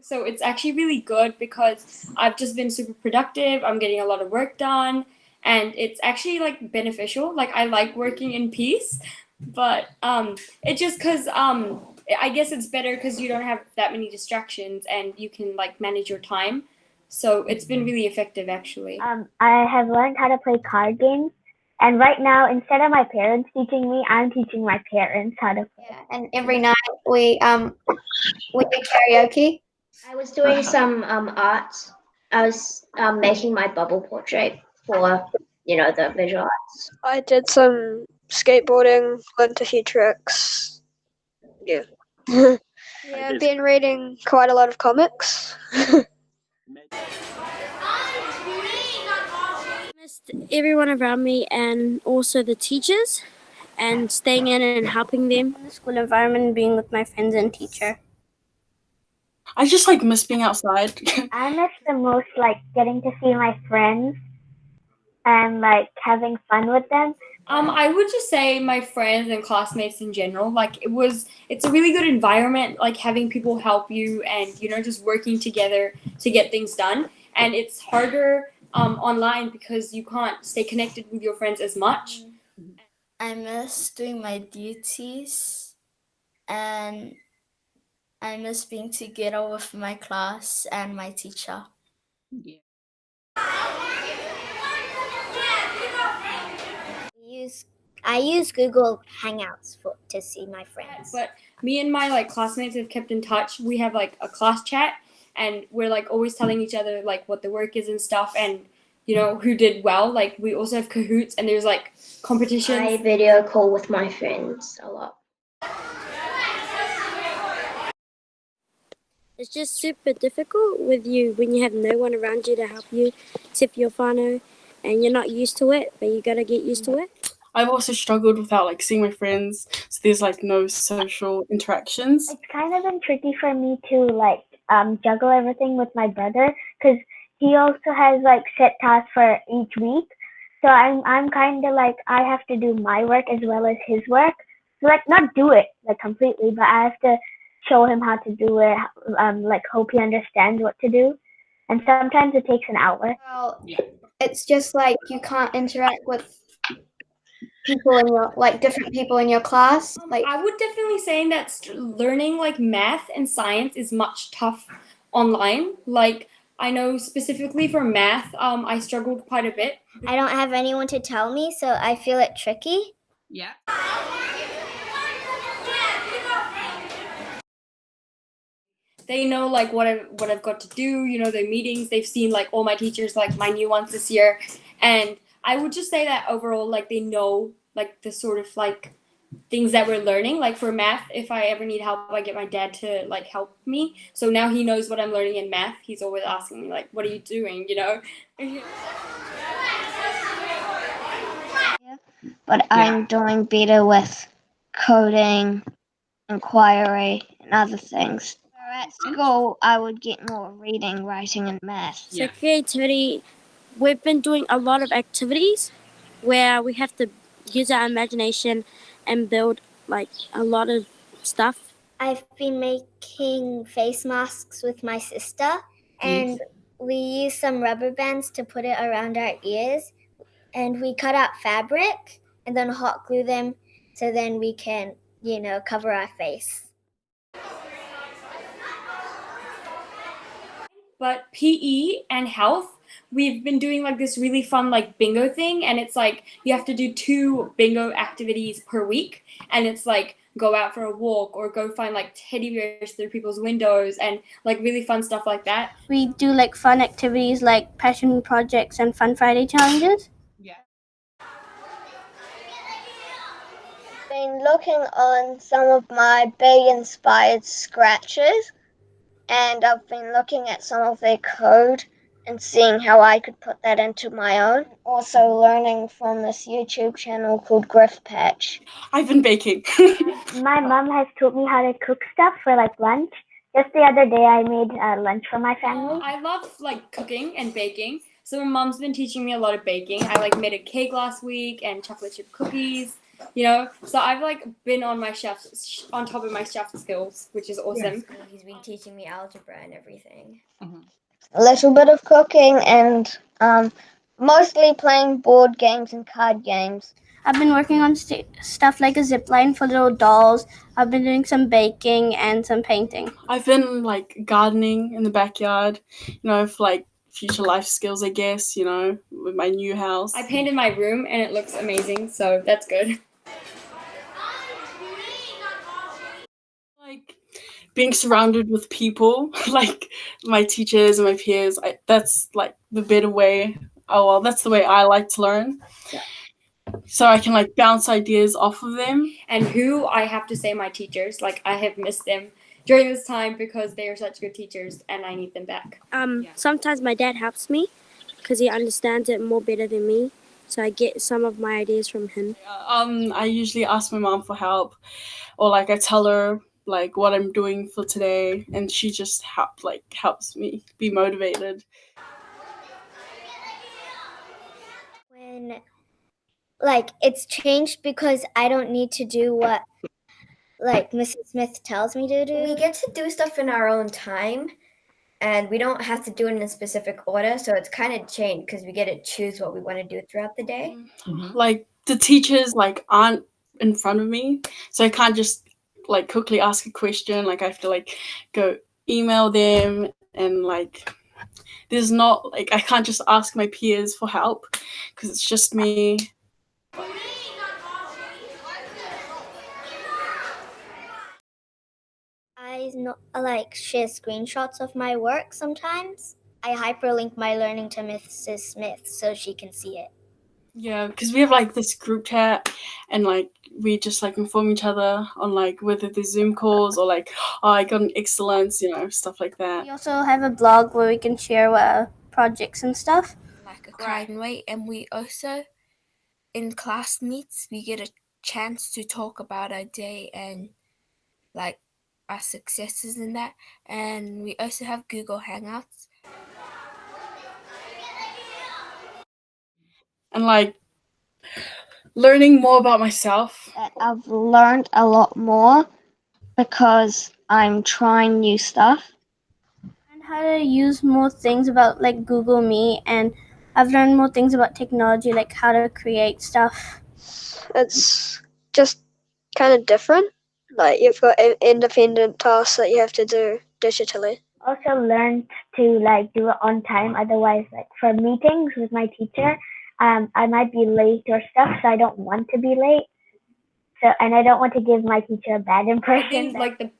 So it's actually really good because I've just been super productive. I'm getting a lot of work done, and it's actually like beneficial. Like I like working in peace, but it just because I guess it's better because you don't have that many distractions and you can like manage your time. So it's been really effective actually. I have learned how to play card games, and right now, instead of my parents teaching me, I'm teaching my parents how to play. Yeah, and every night we do karaoke. I was doing some art. I was making my bubble portrait for the visual arts. I did some skateboarding, learned a few tricks. Yeah. Yeah, I've been reading quite a lot of comics. Missed everyone around me and also the teachers and staying in and helping them. The school environment, being with my friends and teacher. I just miss being outside. I miss the most getting to see my friends and having fun with them. I would just say my friends and classmates in general. It's a really good environment, like having people help you and just working together to get things done. And it's harder online because you can't stay connected with your friends as much. I miss doing my duties, and I miss being together with my class and my teacher. Yeah. I use Google Hangouts to see my friends. But me and my classmates have kept in touch. We have a class chat, and we're always telling each other what the work is and stuff, and who did well. We also have Kahoots, and there's competitions. I video call with my friends a lot. It's just super difficult when you have no one around you to help you except your whānau, and you're not used to it, but you gotta get used to it. I've also struggled without seeing my friends, so there's no social interactions. It's kind of been tricky for me to juggle everything with my brother because he also has set tasks for each week. So I'm kind of I have to do my work as well as his work. So not do it completely, but I have to show him how to do it. Hope he understands what to do, and sometimes it takes an hour. Well, it's just you can't interact with people in your different people in your class. I would definitely say that learning math and science is much tough online. I know specifically for math, I struggled quite a bit. I don't have anyone to tell me, so I feel it tricky. Yeah. They know what I've got to do. Their meetings. They've seen all my teachers, my new ones this year, and I would just say that overall, they know the sort of things that we're learning. For math, if I ever need help, I get my dad to help me. So now he knows what I'm learning in math. He's always asking me what are you doing? But I'm doing better with coding, inquiry, and other things. At school, I would get more reading, writing, and math. So creativity, we've been doing a lot of activities where we have to use our imagination and build a lot of stuff. I've been making face masks with my sister, and we use some rubber bands to put it around our ears, and we cut out fabric and then hot glue them so then we can, cover our face. But PE and health, we've been doing this really fun bingo thing, and it's you have to do 2 bingo activities per week, and it's go out for a walk or go find teddy bears through people's windows and really fun stuff like that. We do fun activities like passion projects and Fun Friday challenges. Yeah. Been looking on some of my Bay-inspired scratches, and I've been looking at some of their code and seeing how I could put that into my own. Also learning from this YouTube channel called Griff Patch. I've been baking. My mom has taught me how to cook stuff for lunch. Just the other day I made lunch for my family. I love cooking and baking. So my mom's been teaching me a lot of baking. I made a cake last week and chocolate chip cookies. you know. So I've like been on my on top of my chef skills, which is awesome. He's been teaching me algebra and everything. A little bit of cooking and mostly playing board games and card games. I've been working on stuff like a zip line for little dolls. I've been doing some baking and some painting. I've been like gardening in the backyard, you know, for like future life skills, I guess, you know, with my new house. I painted my room and it looks amazing, so that's good. Like being surrounded with people, like my teachers and my peers, that's like the better way. Oh, well, that's the way I like to learn. Yeah. So I can like bounce ideas off of them. And who I have to say my teachers, like I have missed them during this time because they are such good teachers and I need them back. Sometimes my dad helps me because he understands it more better than me. So I get some of my ideas from him. I usually ask my mom for help, or like I tell her like what I'm doing for today, and she just helps me be motivated. When like it's changed because I don't need to do what like Mrs. Smith tells me to do. We get to do stuff in our own time, and we don't have to do it in a specific order, so it's kind of changed because we get to choose what we want to do throughout the day. Like the teachers like aren't in front of me, so I can't just like quickly ask a question. Like I have to like go email them, and like there's not like I can't just ask my peers for help because it's just me. I like share screenshots of my work sometimes. I hyperlink my learning to Mrs. Smith so she can see it. Yeah, because we have like this group chat, and like we just like inform each other on like whether there's Zoom calls or like, oh, I got an excellence, you know, stuff like that. We also have a blog where we can share our projects and stuff. Like a kind way, and we also, in class meets, we get a chance to talk about our day and like our successes in that, and we also have Google Hangouts. And like learning more about myself. I've learned a lot more because I'm trying new stuff. And how to use more things about like Google Meet, and I've learned more things about technology, like how to create stuff. It's just kind of different. Like you've got independent tasks that you have to do digitally. Also learned to like do it on time. Otherwise, like for meetings with my teacher, I might be late or stuff, so I don't want to be late. So, and I don't want to give my teacher a bad impression. I think like the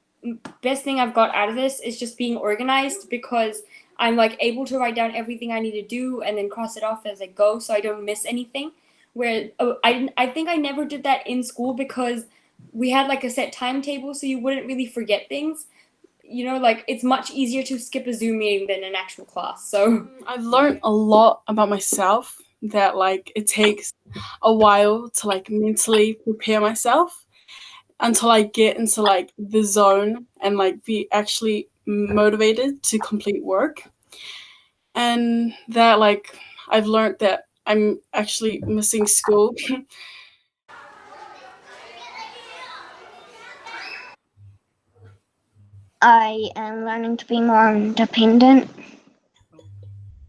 best thing I've got out of this is just being organized, because I'm like able to write down everything I need to do and then cross it off as I go, so I don't miss anything. Where I think I never did that in school because we had like a set timetable, so you wouldn't really forget things. You know, like it's much easier to skip a Zoom meeting than an actual class. So I've learned a lot about myself, that like it takes a while to like mentally prepare myself until I get into like the zone and like be actually motivated to complete work. And that like I've learned that I'm actually missing school. I am learning to be more independent.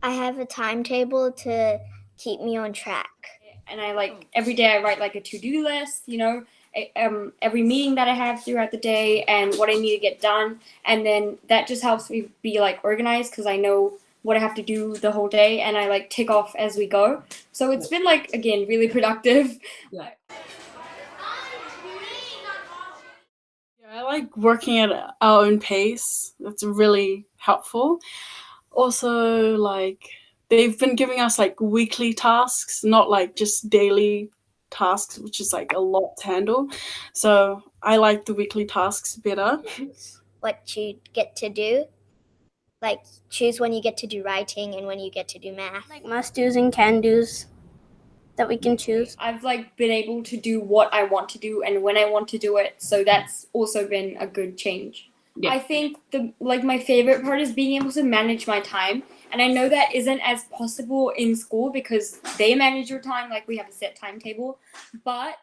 I have a timetable to keep me on track. And I like every day I write like a to-do list, you know, every meeting that I have throughout the day and what I need to get done. And then that just helps me be like organized because I know what I have to do the whole day, and I like tick off as we go. So it's been like, again, really productive. Yeah, I like working at our own pace. That's really helpful. Also, like they've been giving us like weekly tasks, not like just daily tasks, which is like a lot to handle. So I like the weekly tasks better. What you get to do, like choose when you get to do writing and when you get to do math. Like must-dos and can-dos that we can choose. I've like been able to do what I want to do and when I want to do it, so that's also been a good change. Yeah. I think my favorite part is being able to manage my time, and I know that isn't as possible in school because they manage your time, like we have a set timetable, but